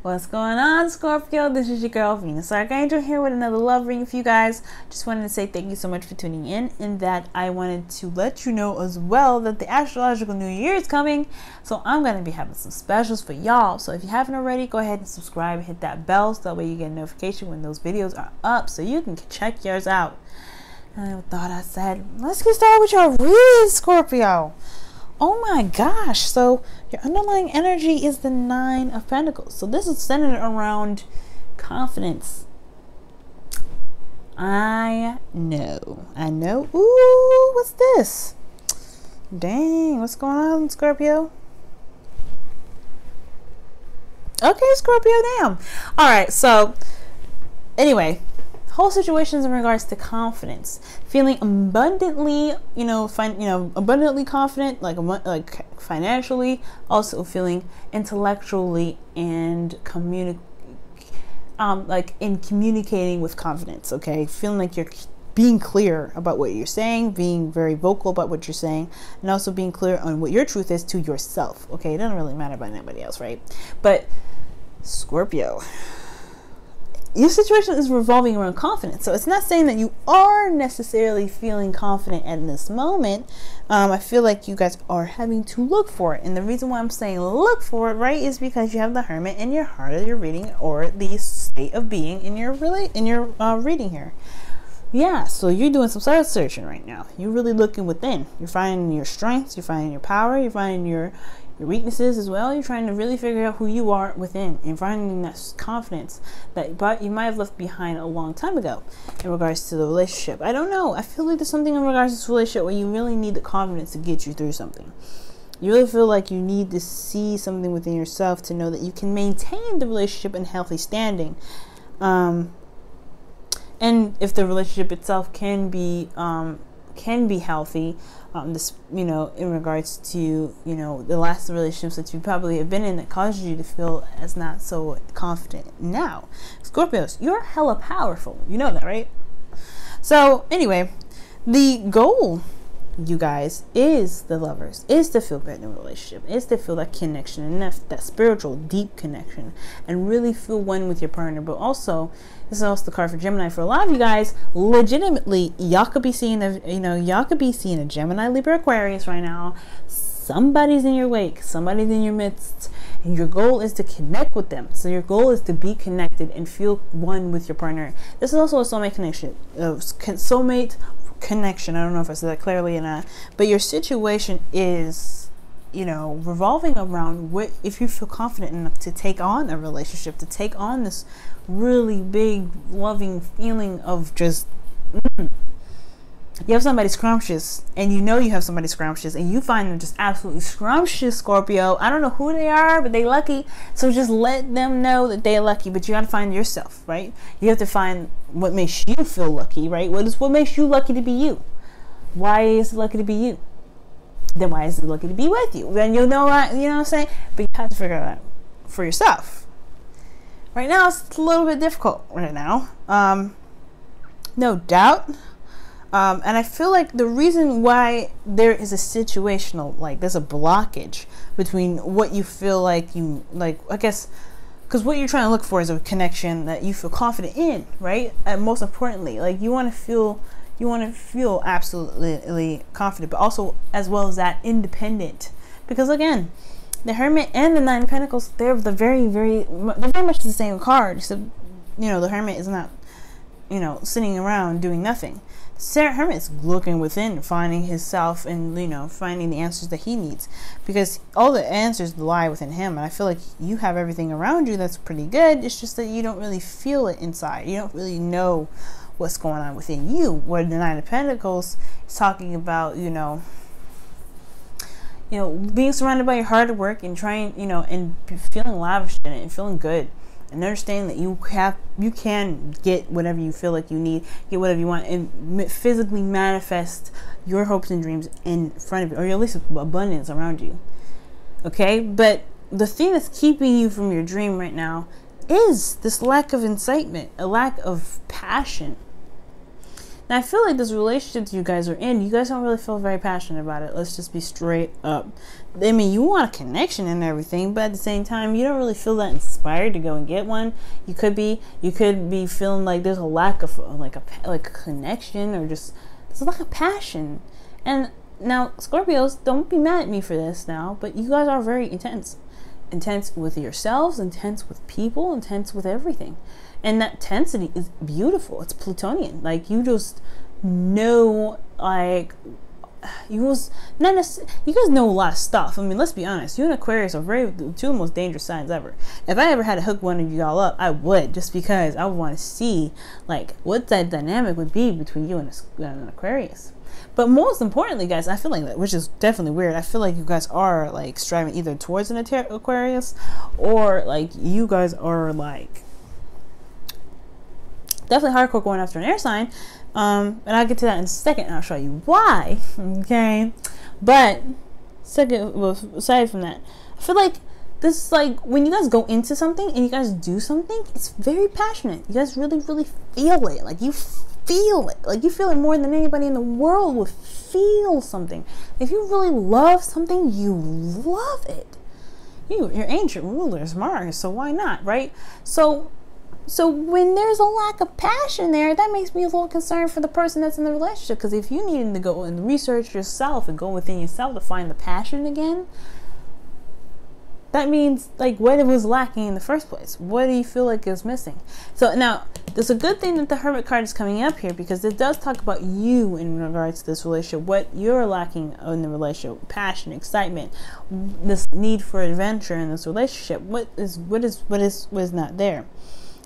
What's going on, Scorpio? This is your girl Venus Archangel here with another love reading for you guys. Just wanted to say thank you so much for tuning in, and that I wanted to let you know as well that the astrological new year is coming. So I'm going to be having some specials for y'all. So if you haven't already, go ahead and subscribe and hit that bell so that way you get a notification when those videos are up so you can check yours out. And I thought I said, let's get started with your reading, Scorpio. Oh my gosh, so your underlying energy is the Nine of Pentacles. So this is centered around confidence. I know. Ooh, what's this? Dang, what's going on, Scorpio? Okay, Scorpio, damn. All right, so anyway, whole situations in regards to confidence, feeling abundantly, abundantly confident, like financially, also feeling intellectually and in communicating with confidence. Okay, feeling like you're being clear about what you're saying, being very vocal about what you're saying, and also being clear on what your truth is to yourself. Okay, it doesn't really matter about anybody else, right? But Scorpio, your situation is revolving around confidence. So it's not saying that you are necessarily feeling confident at this moment. I feel like you guys are having to look for it. And the reason why I'm saying look for it, right, is because you have the Hermit in your heart of your reading, or the state of being in your reading here. Yeah, so you're doing some soul searching right now. You're really looking within. You're finding your strengths, you're finding your power, you're finding your weaknesses as well. You're trying to really figure out who you are within and finding that confidence that you might have left behind a long time ago in regards to the relationship. I don't know. I feel like there's something in regards to this relationship where you really need the confidence to get you through something. You really feel like you need to see something within yourself to know that you can maintain the relationship in healthy standing. And if the relationship itself can be healthy, in regards to, the last relationships that you probably have been in that caused you to feel as not so confident. Now, Scorpios, you're hella powerful. You know that, right? So anyway, the goal, you guys, is the lovers, is to feel better in a relationship, is to feel that connection and that spiritual deep connection and really feel one with your partner. But also, this is also the card for Gemini. For a lot of you guys, legitimately, y'all could be seeing a Gemini, Libra, Aquarius right now. Somebody's in your wake, somebody's in your midst, and your goal is to connect with them. So your goal is to be connected and feel one with your partner. This is also a soulmate connection, I don't know if I said that clearly or not, but your situation is, revolving around what, if you feel confident enough to take on a relationship, to take on this really big loving feeling of just you have somebody scrumptious, and you have somebody scrumptious, and you find them just absolutely scrumptious, Scorpio. I don't know who they are, but they lucky. So just let them know that they're lucky. But you got to find yourself, right? You have to find what makes you feel lucky, right? What makes you lucky to be you? Why is it lucky to be you? Then why is it lucky to be with you? Then you know what I'm saying? But you have to figure it out for yourself. Right now, it's a little bit difficult right now. No doubt. And I feel like the reason why there is a situational, there's a blockage between what you feel like I guess, because what you're trying to look for is a connection that you feel confident in, right? And most importantly, you want to feel absolutely confident, but also as well as that independent. Because again, the Hermit and the Nine of Pentacles, they're very much the same card. Except, the Hermit is not, sitting around doing nothing. Hermit's looking within, finding himself, and finding the answers that he needs, because all the answers lie within him. And I feel like you have everything around you that's pretty good. It's just that you don't really feel it inside. You don't really know what's going on within you. Where the Nine of Pentacles is talking about, being surrounded by your hard work and trying, and feeling lavish in it and feeling good. And understanding that you can get whatever you feel like you need, get whatever you want, and physically manifest your hopes and dreams in front of you, or at least abundance around you. Okay? But the thing that's keeping you from your dream right now is this lack of incitement, a lack of passion. Now, I feel like this relationship that you guys are in, you guys don't really feel very passionate about it. Let's just be straight up. I mean, you want a connection and everything, but at the same time, you don't really feel that inspired to go and get one. You could be feeling like there's a lack of like a connection, or just there's a lack of passion. And now, Scorpios, don't be mad at me for this now, but you guys are very intense. Intense with yourselves, intense with people, intense with everything. And that intensity is beautiful. It's Plutonian. Like, you just know, like, you guys know a lot of stuff. I mean, let's be honest. You and Aquarius are two of the most dangerous signs ever. If I ever had to hook one of you all up, I would, just because I would want to see, like, what that dynamic would be between you and an Aquarius. But most importantly, guys, I feel like that, which is definitely weird, I feel like you guys are, like, striving either towards an Aquarius, or, like, you guys are, like, definitely hardcore going after an air sign. And I'll get to that in a second, and I'll show you why. Okay, but aside from that, I feel like this is like when you guys go into something and you guys do something, it's very passionate. You guys really, really feel it. Like, you feel it. Like, you feel it more than anybody in the world would feel something. If you really love something, you love it. Your ancient ruler is Mars, so why not, right? So when there's a lack of passion there, that makes me a little concerned for the person that's in the relationship. Because if you need to go and research yourself and go within yourself to find the passion again, that means, like, what was lacking in the first place? What do you feel like is missing? So now, there's a good thing that the Hermit card is coming up here, because it does talk about you in regards to this relationship, what you're lacking in the relationship, passion, excitement, this need for adventure in this relationship. What is not there?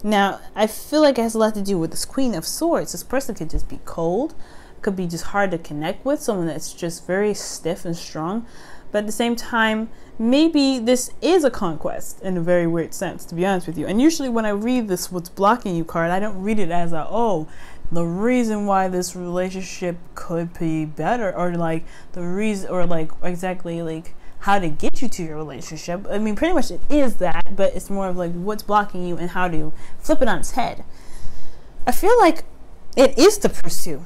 Now, I feel like it has a lot to do with this Queen of Swords. This person could just be cold, could be just hard to connect with, someone that's just very stiff and strong. But at the same time, maybe this is a conquest in a very weird sense, to be honest with you. And usually when I read this what's blocking you card, I don't read it as a, oh, the reason why this relationship could be better, or like the reason, or like exactly like how to get you to your relationship. I mean, pretty much it is that, but it's more of like what's blocking you and how to flip it on its head. I feel like it is to pursue.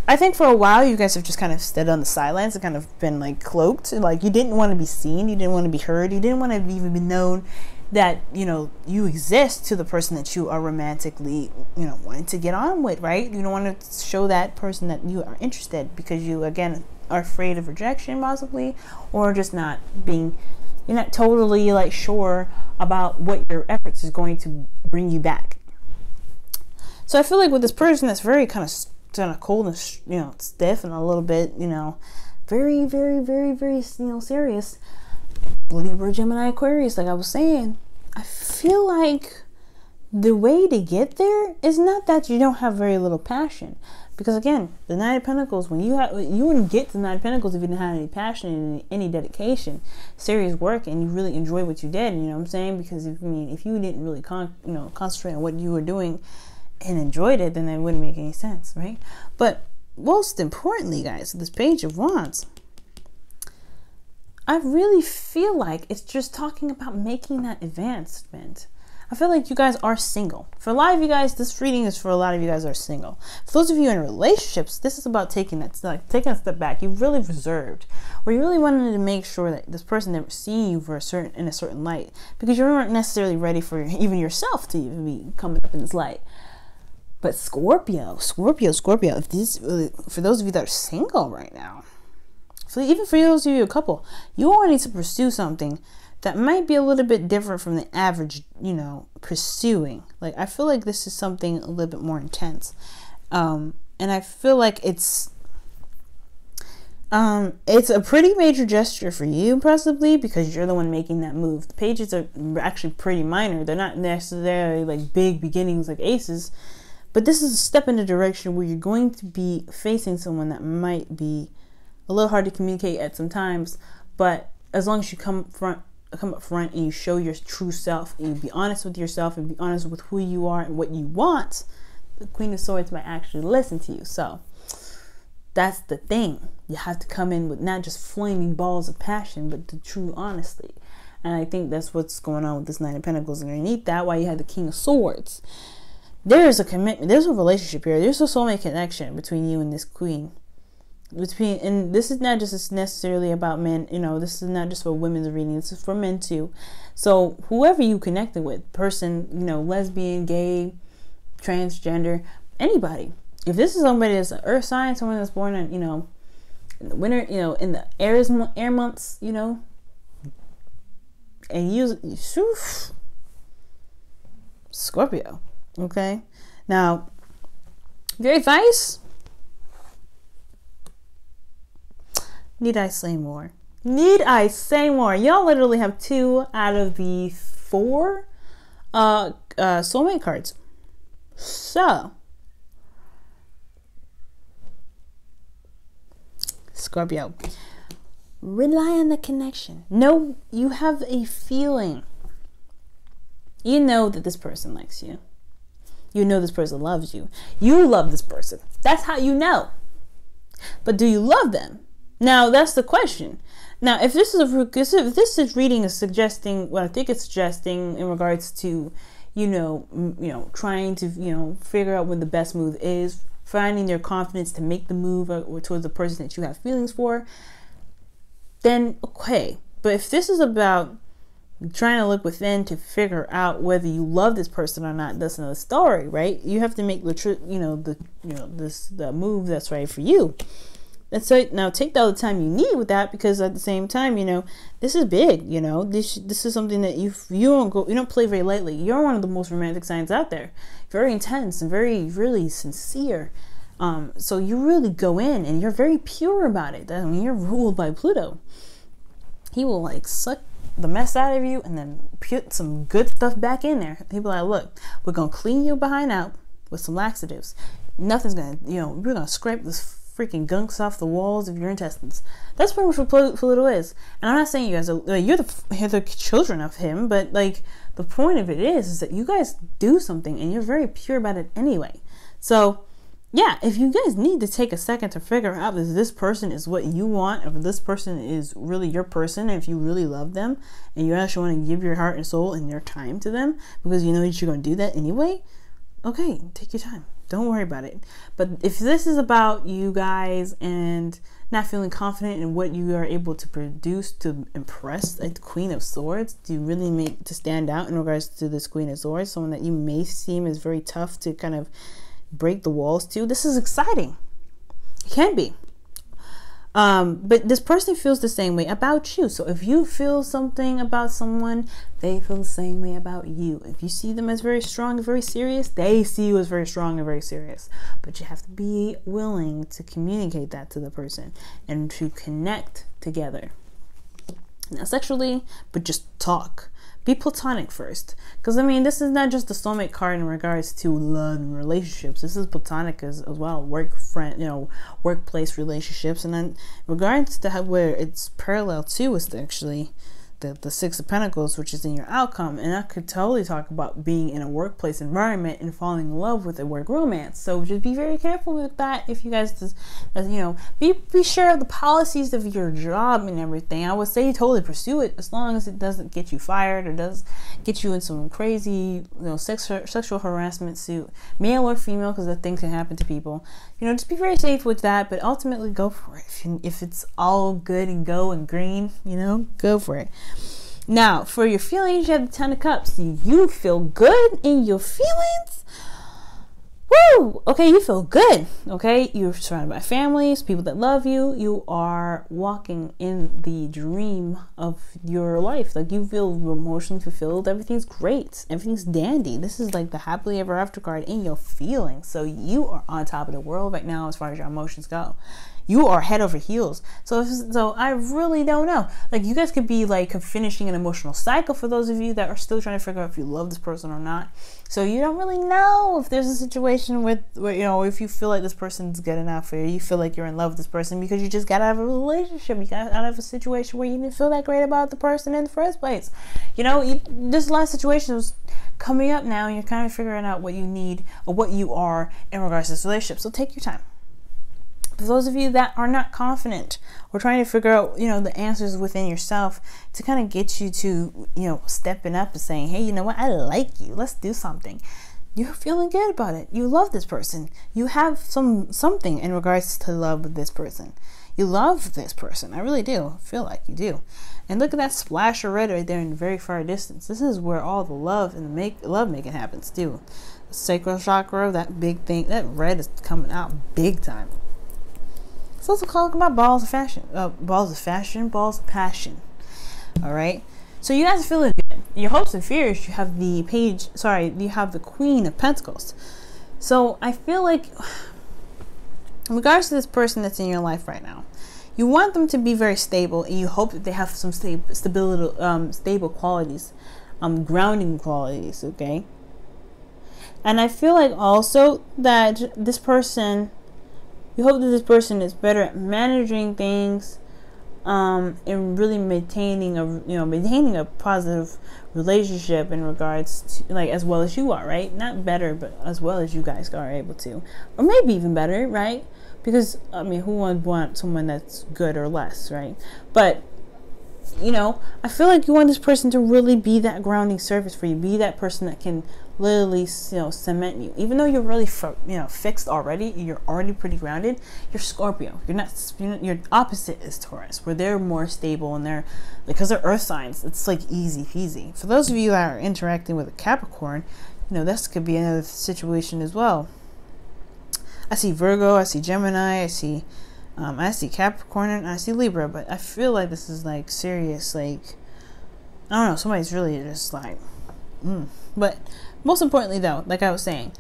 I think for a while you guys have just kind of stood on the sidelines and kind of been like cloaked. Like, you didn't want to be seen, you didn't want to be heard, you didn't want to even be known that, you know, you exist to the person that you are romantically, you know, wanting to get on with, right? You don't want to show that person that you are interested, because you, again, are afraid of rejection possibly, or just not being, you're not totally like sure about what your efforts is going to bring you back. So I feel like with this person that's very kind of cold and, you know, stiff and a little bit, you know, very, very, very, very, you know, serious, Libra, Gemini, Aquarius, like I was saying, I feel like the way to get there is not that you don't have very little passion. Because again, the Nine of Pentacles, you wouldn't get to the Nine of Pentacles if you didn't have any passion and any dedication, serious work, and you really enjoy what you did. You know what I'm saying? Because if you didn't really concentrate on what you were doing and enjoyed it, then that wouldn't make any sense, right? But most importantly, guys, this Page of Wands, I really feel like it's just talking about making that advancement. I feel like you guys are single. For a lot of you guys, this reading is for a lot of you guys are single. For those of you in relationships, this is about taking a step back. You've really reserved, or you really wanted to make sure that this person never see you in a certain light, because you weren't necessarily ready for even yourself to even be coming up in this light. But Scorpio, if this, for those of you that are single right now, even for those of you a couple, you all need to pursue something that might be a little bit different from the average, you know, pursuing. Like, I feel like this is something a little bit more intense. And I feel like it's a pretty major gesture for you, possibly, because you're the one making that move. The pages are actually pretty minor. They're not necessarily like big beginnings like aces, but this is a step in the direction where you're going to be facing someone that might be a little hard to communicate at some times, but as long as you come up front and you show your true self, and you be honest with yourself and be honest with who you are and what you want, the Queen of Swords might actually listen to you. So that's the thing. You have to come in with not just flaming balls of passion, but the true honesty. And I think that's what's going on with this Nine of Pentacles underneath that, why you have the King of Swords. there is a commitment, there's a relationship here, there's a soulmate connection between you and this queen. And this is not just necessarily about men, you know, this is not just for women's reading, this is for men too. So whoever you connected with, person, you know, lesbian, gay, transgender, anybody, if this is somebody that's an earth sign, someone that's born in, you know, in the winter, you know, in the air months, you know, and you Scorpio, okay? Now, your advice, need I say more? Need I say more? Y'all literally have 2 out of the 4 soulmate cards. So, Scorpio, rely on the connection. No, you have a feeling. You know that this person likes you. You know this person loves you. You love this person. That's how you know. But do you love them? Now, that's the question. Now, if this is reading is suggesting what I think it's suggesting in regards to, you know, trying to, you know, figure out what the best move is, finding their confidence to make the move towards the person that you have feelings for, then okay. But if this is about trying to look within to figure out whether you love this person or not, that's another story, right? You have to make the move that's right for you. That's right. Now take all the time you need with that, because at the same time, you know, this is big. You know, this is something that you don't play very lightly. You're one of the most romantic signs out there, very intense and really sincere. So you really go in and you're very pure about it. I mean, you're ruled by Pluto. He will like suck the mess out of you and then put some good stuff back in there. He'll be like, look, we're gonna clean you behind out with some laxatives. Nothing's gonna, you know, we're gonna scrape this freaking gunks off the walls of your intestines. That's pretty much what Pluto is. And I'm not saying you guys are, you're the children of him, but like the point of it is that you guys do something and you're very pure about it anyway. So yeah, if you guys need to take a second to figure out if this person is what you want, if this person is really your person, and if you really love them and you actually want to give your heart and soul and your time to them because you know that you're going to do that anyway, okay, take your time. Don't worry about it. But if this is about you guys and not feeling confident in what you are able to produce to impress a Queen of Swords, to really make to stand out in regards to this Queen of Swords, someone that you may seem is very tough to kind of break the walls to, this is exciting. It can be. But this person feels the same way about you. So if you feel something about someone, they feel the same way about you. If you see them as very strong and very serious, they see you as very strong and very serious. But you have to be willing to communicate that to the person and to connect together. Not sexually, but just talk. Be platonic first. Because, I mean, this is not just the soulmate card in regards to love and relationships. This is platonic as well. Workplace relationships. And then in regards to where it's parallel to is actually the Six of Pentacles, which is in your outcome. And I could totally talk about being in a workplace environment and falling in love with a work romance. So just be very careful with that. If you guys just, you know, be sure of the policies of your job and everything. I would say totally pursue it as long as it doesn't get you fired or does get you in some crazy, you know, sexual harassment suit, male or female, because that thing can happen to people. You know, just be very safe with that, but ultimately go for it. If it's all good and go and green, you know, go for it. Now, for your feelings, you have the Ten of Cups. You feel good in your feelings. Woo! Okay, you feel good. Okay, you're surrounded by families, people that love you. You are walking in the dream of your life. Like, you feel emotionally fulfilled. Everything's great. Everything's dandy. This is like the happily ever after card in your feelings. So you are on top of the world right now as far as your emotions go. You are head over heels. So I really don't know. Like, you guys could be like finishing an emotional cycle for those of you that are still trying to figure out if you love this person or not. So you don't really know if there's a situation where, you know, if you feel like this person's good enough for you, you feel like you're in love with this person because you just got out of a relationship. You got out of a situation where you didn't feel that great about the person in the first place. You know, there's a lot of situations coming up now and you're kind of figuring out what you need or what you are in regards to this relationship. So take your time. For those of you that are not confident or trying to figure out, you know, the answers within yourself to kind of get you to, you know, stepping up and saying, hey, you know what, I like you, let's do something. You're feeling good about it. You love this person. You have something in regards to love with this person. You love this person. I really do feel like you do. And look at that splash of red right there in the very far distance. This is where all the love and the love making happens too. The sacral chakra, that big thing, that red is coming out big time. It's also talking about balls of passion, balls of passion. All right. So you guys are feeling good. Your hopes and fears, you have the you have the Queen of Pentacles. So I feel like in regards to this person that's in your life right now, you want them to be very stable, and you hope that they have some stable qualities, grounding qualities, okay? And I feel like also that this person, you hope that this person is better at managing things, and really maintaining a positive relationship in regards to, like, as well as you are, right? Not better, but as well as you guys are able to, or maybe even better, right? Because I mean, who would want someone that's good or less, right? But I feel like you want this person to really be that grounding surface for you, be that person that can literally, cement you. Even though you're really, fixed already, you're already pretty grounded. You're Scorpio. Your opposite is Taurus, where they're more stable, and because they're earth signs, it's like easy peasy. For those of you that are interacting with a Capricorn, this could be another situation as well. I see Virgo, I see Gemini, I see Capricorn, and I see Libra, but I feel like this is like serious, like, I don't know, somebody's really just like, But most importantly though, like I was saying,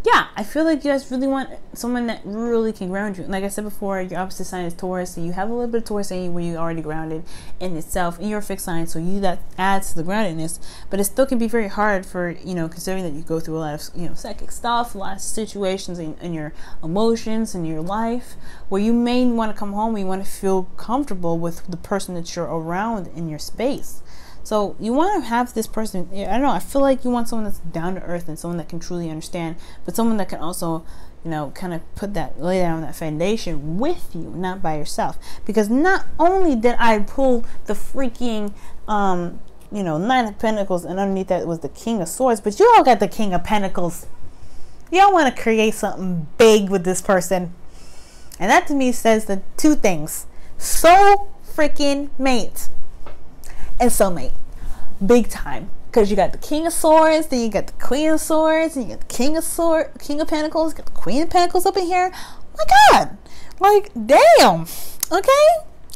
yeah, I feel like you guys really want someone that really can ground you. Like I said before, your opposite sign is Taurus, so you have a little bit of Taurus in you where you're already grounded in itself, and you're a fixed sign, so that adds to the groundedness. But it still can be very hard for, considering that you go through a lot of, psychic stuff, a lot of situations in your emotions, in your life, where you may want to come home and you want to feel comfortable with the person that you're around in your space. So you want to have this person, I don't know, I feel like you want someone that's down to earth and someone that can truly understand, but someone that can also, kind of lay down that foundation with you, not by yourself. Because not only did I pull the freaking, Nine of Pentacles, and underneath that was the King of Swords, but you all got the King of Pentacles. Y'all want to create something big with this person. And that to me says the two things: soul freaking mate and soulmate, big time. Because you got the King of Swords, then you got the Queen of Swords, and you got the King of Pentacles, you got the Queen of Pentacles up in here. My God, like, damn. Okay,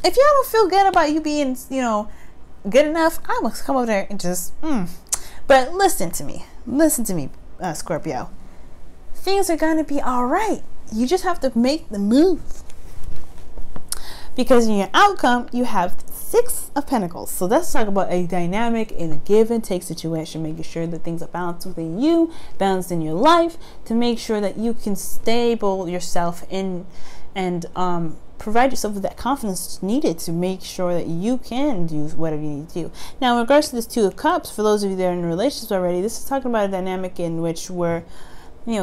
if y'all don't feel good about you being, good enough, I must come over there and just, But listen to me, Scorpio. Things are gonna be all right. You just have to make the move. Because in your outcome, you have 6 of Pentacles. So let's talk about a dynamic in a give and take situation, making sure that things are balanced within you, balanced in your life, to make sure that you can stable yourself in and provide yourself with that confidence needed to make sure that you can do whatever you need to do. Now, in regards to this 2 of Cups, for those of you that are in relationships already, this is talking about a dynamic in which where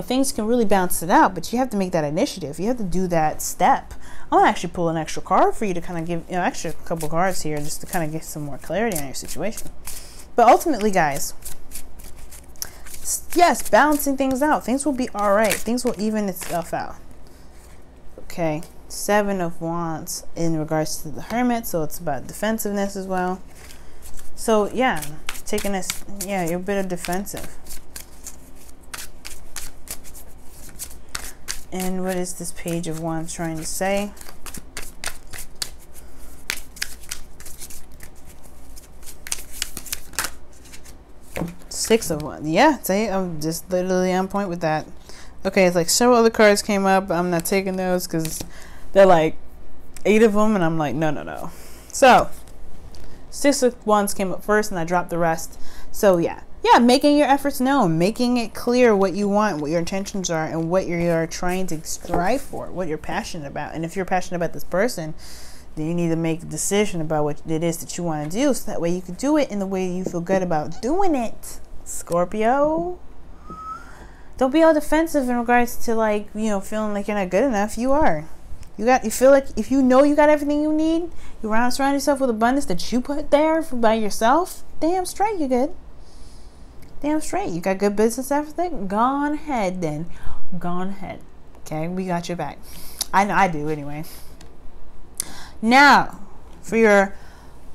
things can really balance it out, but you have to make that initiative. You have to do that step. I'm gonna actually pull an extra card for you to kind of give, extra couple cards here just to kind of get some more clarity on your situation. But ultimately, guys, yes, balancing things out. Things will be all right. Things will even itself out. Okay, 7 of Wands in regards to the Hermit, so it's about defensiveness as well. So yeah, taking this, yeah, you're a bit of defensive. And what is this Page of Wands trying to say? Six of Wands. Yeah, see, I'm just literally on point with that. Okay, it's like several other cards came up. I'm not taking those because they're like 8 of them, and I'm like, no. So, 6 of Wands came up first, and I dropped the rest. So yeah, making your efforts known, making it clear what you want, what your intentions are, and what you're trying to strive for, what you're passionate about. And if you're passionate about this person, then you need to make a decision about what it is that you want to do, so that way you can do it in the way you feel good about doing it, Scorpio. Don't be all defensive in regards to, like, feeling like you're not good enough. You are. You feel like if you know you got everything you need, you surround yourself with abundance that you put there by yourself, damn straight you good. damn straight. You got good business ethic? Go on ahead then. Go on ahead. Okay, we got your back. I know I do anyway. Now, for your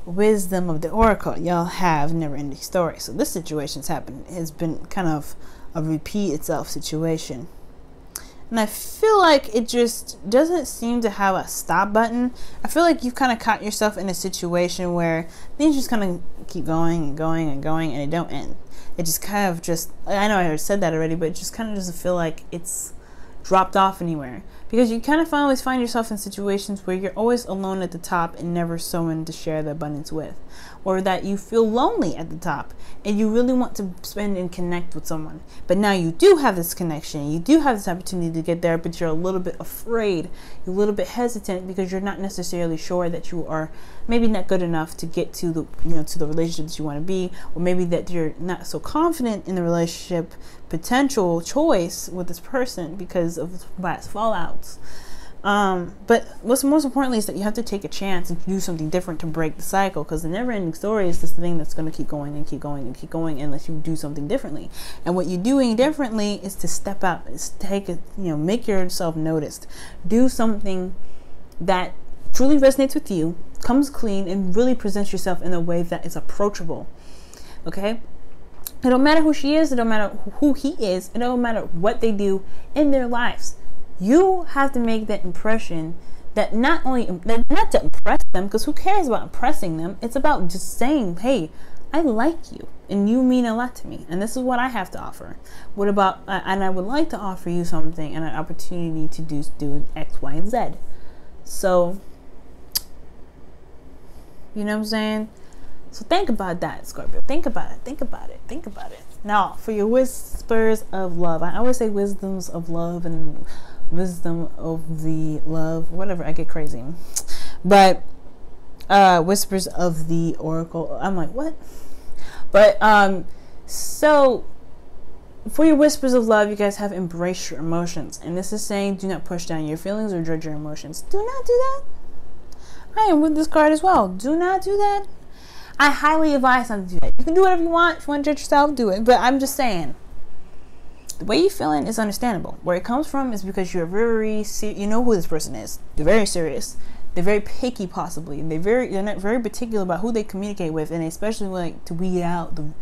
wisdom of the oracle, y'all have never-ending story. So this situation's happened. It's been kind of a repeat itself situation. And I feel like it just doesn't seem to have a stop button. I feel like you've kind of caught yourself in a situation where things just kind of keep going and going and going and it don't end. It just kind of just, I know I said that already, but it just kind of doesn't feel like it's dropped off anywhere. Because you kind of always find yourself in situations where you're always alone at the top and never someone to share the abundance with. Or that you feel lonely at the top and you really want to spend and connect with someone. But now you do have this connection. You do have this opportunity to get there, but you're a little bit afraid. You're a little bit hesitant because you're not necessarily sure that you are maybe not good enough to get to the, to the relationship that you want to be. Or maybe that you're not so confident in the relationship potential choice with this person because of past fallouts. But what's most importantly is that you have to take a chance and do something different to break the cycle, because the never-ending story is this thing that's going to keep going and keep going and keep going unless you do something differently. And what you're doing differently is to step out, is take it, make yourself noticed, do something that truly resonates with you, comes clean, and really presents yourself in a way that is approachable. Okay. It don't matter who she is, it don't matter who he is, it don't matter what they do in their lives. You have to make that impression that not to impress them, because who cares about impressing them? It's about just saying, hey, I like you and you mean a lot to me, and this is what I have to offer. What about, and I would like to offer you something and an opportunity to do X, Y, and Z. So, you know what I'm saying? So think about that, Scorpio. Think about it. Think about it. Think about it. Now, for your whispers of love, I always say wisdoms of love and wisdom of the love, whatever. I get crazy. But whispers of the oracle. I'm like, what? But so for your whispers of love, you guys have embraced your emotions, and this is saying do not push down your feelings or judge your emotions. Do not do that. I am with this card as well. Do not do that. I highly advise not to do that. You can do whatever you want. If you want to judge yourself, do it. But I'm just saying, the way you're feeling is understandable. Where it comes from is because you're very you know who this person is. They're very serious. They're very picky, possibly. They're not very particular about who they communicate with, and they especially like to weed out the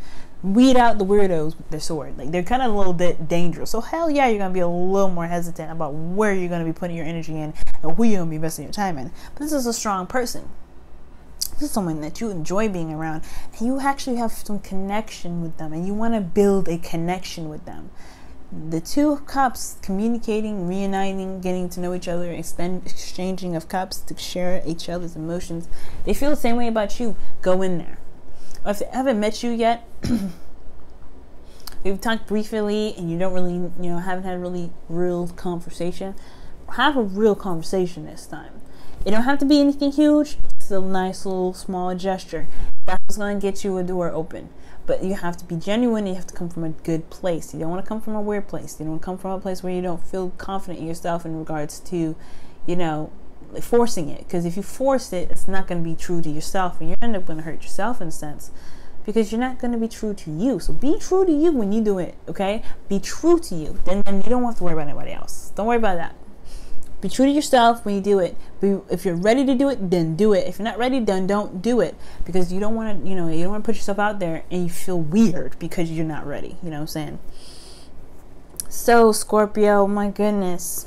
weirdos with their sword. Like, they're kind of a little bit dangerous. So hell yeah, you're gonna be a little more hesitant about where you're gonna be putting your energy in and who you're gonna be investing your time in. But this is a strong person. This is someone that you enjoy being around, and you actually have some connection with them, and you want to build a connection with them. The two cups, communicating, reuniting, getting to know each other, exchanging of cups to share each other's emotions. They feel the same way about you. Go in there. Or if they haven't met you yet, we've talked briefly, and you don't really, haven't had really real conversation. Have a real conversation this time. It don't have to be anything huge. It's a nice little small gesture. That's going to get you a door open. But you have to be genuine, and you have to come from a good place. You don't want to come from a weird place. You don't want to come from a place where you don't feel confident in yourself in regards to, forcing it. Because if you force it, it's not going to be true to yourself, and you end up going to hurt yourself in a sense. Because you're not going to be true to you. So be true to you when you do it, okay? Be true to you. Then you don't have to worry about anybody else. Don't worry about that. Be true to yourself when you do it. If you're ready to do it, then do it. If you're not ready, then don't do it, because you don't want to, you don't want to put yourself out there and you feel weird because you're not ready. You know what I'm saying? So Scorpio, my goodness.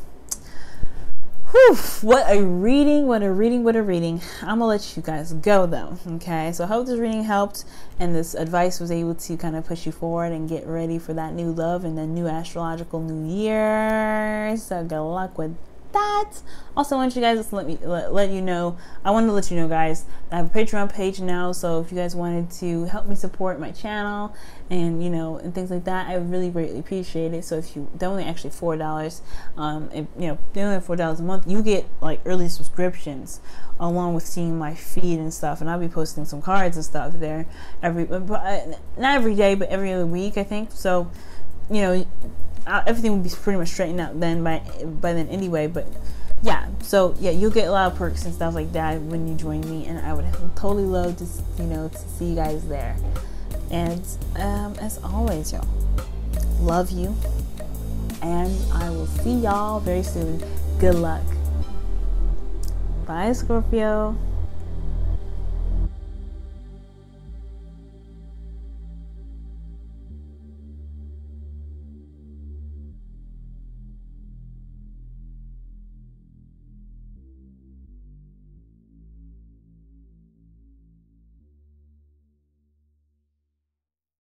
Whew, what a reading, what a reading, what a reading. I'm gonna let you guys go though, okay? So I hope this reading helped and this advice was able to kind of push you forward and get ready for that new love and the new astrological new year. So good luck with that. Also, I want you guys to let you know, I wanted to let you know, guys, I have a Patreon page now, so if you guys wanted to help me support my channel and and things like that, I would really greatly appreciate it. So if you donate actually $4, if donate $4 a month, you get like early subscriptions along with seeing my feed and stuff, and I'll be posting some cards and stuff there not every day, but every other week, I think. So everything will be pretty much straightened out then by then anyway. But yeah, so yeah, you'll get a lot of perks and stuff like that when you join me, and I would totally love to to see you guys there. And as always, y'all, love you. And I will see y'all very soon. Good luck. Bye, Scorpio.